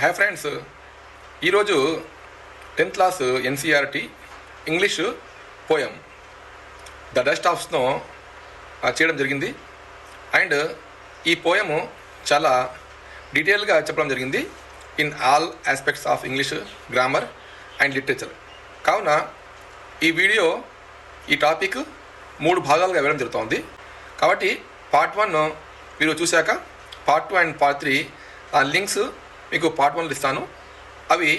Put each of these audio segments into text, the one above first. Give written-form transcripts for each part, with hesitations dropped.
Hi friends, ఈరోజు 10th class NCERT English poem the dust of snow చేయడం జరిగింది. And ఈ పోయము చాలా డీటెయిల్గా చెప్పడం జరిగింది in all aspects of English grammar and literature. కావున ఈ టాపిక్ 3 భాగాలుగా ఇవ్వడం జరుగుతుంది. కాబట్టి పార్ట్ 1 మీరు చూశాక పార్ట్ 2 అండ్ పార్ట్ 3 ఆ లింక్స్ మీకు పార్ట్ 1లో ఇస్తాను. అవి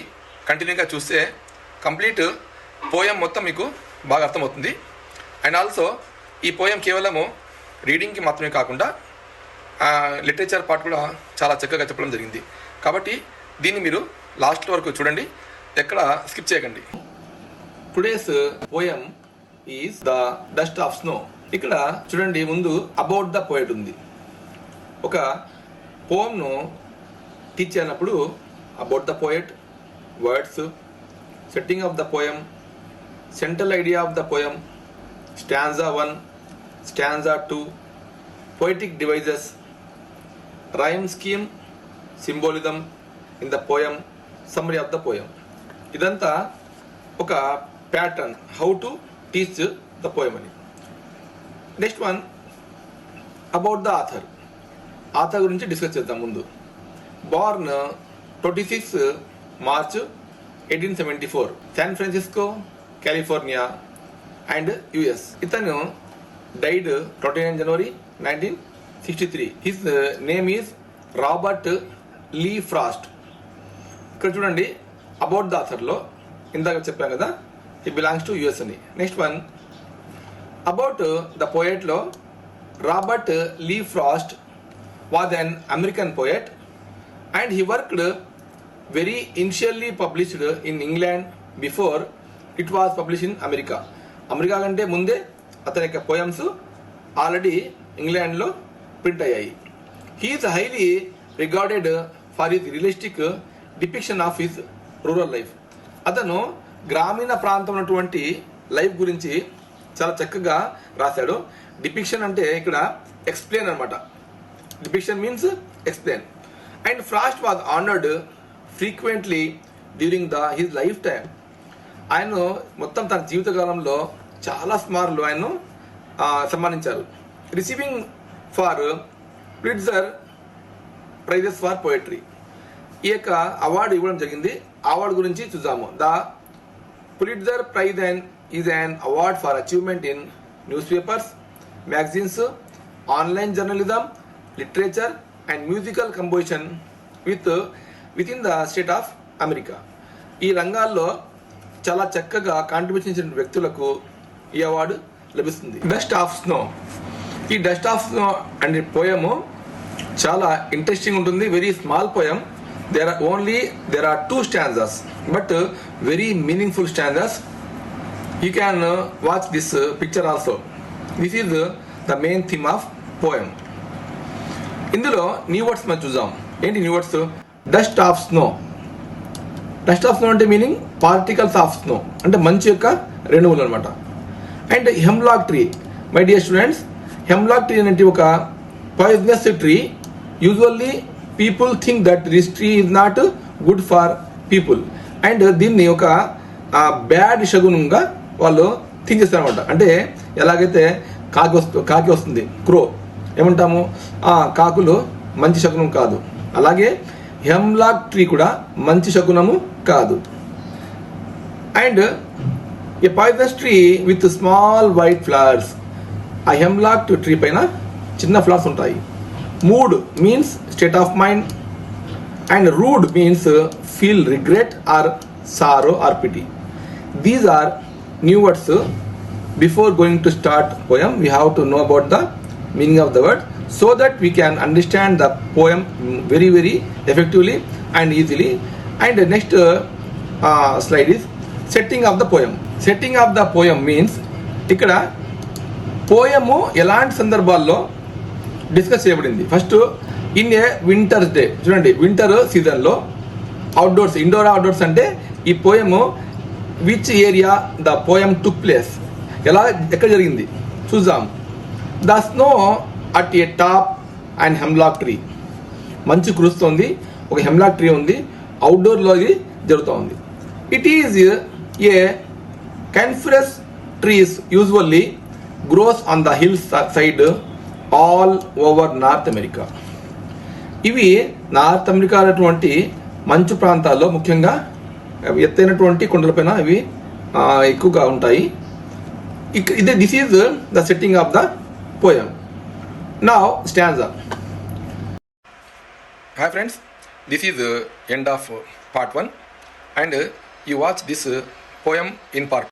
కంటిన్యూగా చూస్తే కంప్లీట్ పోయం మొత్తం మీకు బాగా అర్థమవుతుంది. అండ్ ఆల్సో ఈ పోయం కేవలము రీడింగ్కి మాత్రమే కాకుండా లిటరేచర్ పార్ట్ కూడా చాలా చక్కగా చెప్పడం జరిగింది. కాబట్టి దీన్ని మీరు లాస్ట్ వరకు చూడండి, ఎక్కడ స్కిప్ చేయకండి. Today's poem is the dust of snow. ఇక్కడ చూడండి, ముందు అబౌట్ ద పోయట్ ఉంది. ఒక పోయంను టీచ్ అయినప్పుడు about the poet, words, setting off the poem, central idea of the poem, stanza 1, stanza 2, poetic devices, rhyme scheme, symbolism in the poem, summary of the poem. ఇదంతా ఒక pattern how to teach the poem అని. Next one about the author గురించి discuss చేద్దాం. ముందు born 26 March 1874, San Francisco, California and US. ఇతను died 29 January 1963. His name is Robert Lee Frost. ఇక్కడ చూడండి, about the ఆథర్లో ఇందాక చెప్పాను కదా, he belongs to US అని. నెక్స్ట్ వన్ అబౌట్ ద పోయట్లో Robert Lee Frost was an American poet and he worked very initially published in England before it was published in America. America కంటే ముందే అతని యొక్క poems already ఇంగ్లాండ్లో print అయ్యాయి. He's highly regarded for his realistic depiction of his rural life. అతను గ్రామీణ ప్రాంతం ఉన్నటువంటి లైఫ్ గురించి చాలా చక్కగా రాశాడు. డిపిక్షన్ అంటే ఇక్కడ ఎక్స్ప్లెయిన్ అనమాట. Depiction means explain. And Frost was honoured frequently during his life time. ఆయన మొత్తం తన జీవితకాలంలో చాలా స్మార్లు ఆయన్ను సన్మానించారు. Receiving for Pulitzer prizes for poetry. ఈ యొక్క అవార్డు ఇవ్వడం జరిగింది. అవార్డు గురించి చూద్దాము. The Pulitzer prize is an award for achievement in newspapers, magazines, online journalism, literature and musical composition within the state of America. ఈ రంగాల్లో చాలా చక్కగా కాంట్రిబ్యూషన్ చేసిన వ్యక్తులకు ఈ అవార్డు లభిస్తుంది. Dust of snow. ఈ డస్ట్ ఆఫ్ స్నో అనే పోయము చాలా ఇంట్రెస్టింగ్ ఉంటుంది. Very small poem. there are 2 stanzas but very meaningful stanzas. You can watch this picture also. This is the main theme of poem. ఇందులో new words మనం చూద్దాం. ఏంటి new words? Dust of snow. Dust of snow అంటే meaning particles of snow, అంటే మంచు యొక్క రేణువులు అనమాట. And hemlock tree. My dear students, hemlock tree అనేది ఒక poisonous tree. Usually people think that this tree is not good for people. And దీన్ని ఒక బ్యాడ్ శగునంగా వాళ్ళు థింక్ చేస్తారు అనమాట. అంటే ఎలాగైతే కాకి వస్తుంది, క్రో, ఏమంటాము, కాకులు మంచి శకునం కాదు. అలాగే హెమ్లాక్ ట్రీ కూడా మంచి శకునము కాదు. And a poisonous tree with small white flowers. ఆ హెమ్లాక్ ట్రీ పైన చిన్న ఫ్లవర్స్ ఉంటాయి. Mood means state of mind. And rued means feel regret or sorrow or pity. These are new words. Before going to start poem we have to know about the meaning of the word so that we can understand the poem very very effectively and easily. And the next slide is setting of the poem. Setting of the poem means ఇక్కడ పోయము ఎలాంటి సందర్భాల్లో discuss చేయబడింది. First in a winter's day. చూడండి, winter సీజన్లో outdoors, indoor outdoors అంటే ఈ poem which area the poem took place, ఎక్కడ జరిగింది చూద్దాం. The snow at a top and hemlock tree. మంచు కురుస్తోంది, ఒక హెమ్లాక్ ట్రీ ఉంది, అవుట్డోర్లో ఇది జరుగుతూ ఉంది. It is a coniferous trees usually grows on the hillside all over North America. ఇవి నార్త్ అమెరికా అటువంటి మంచు ప్రాంతాల్లో ముఖ్యంగా ఎత్తైనటువంటి కొండలపైన ఇవి ఎక్కువగా ఉంటాయి. This is the setting off the poem. Now stanza. Hi friends, this is end of part 1 and you watch this poem in part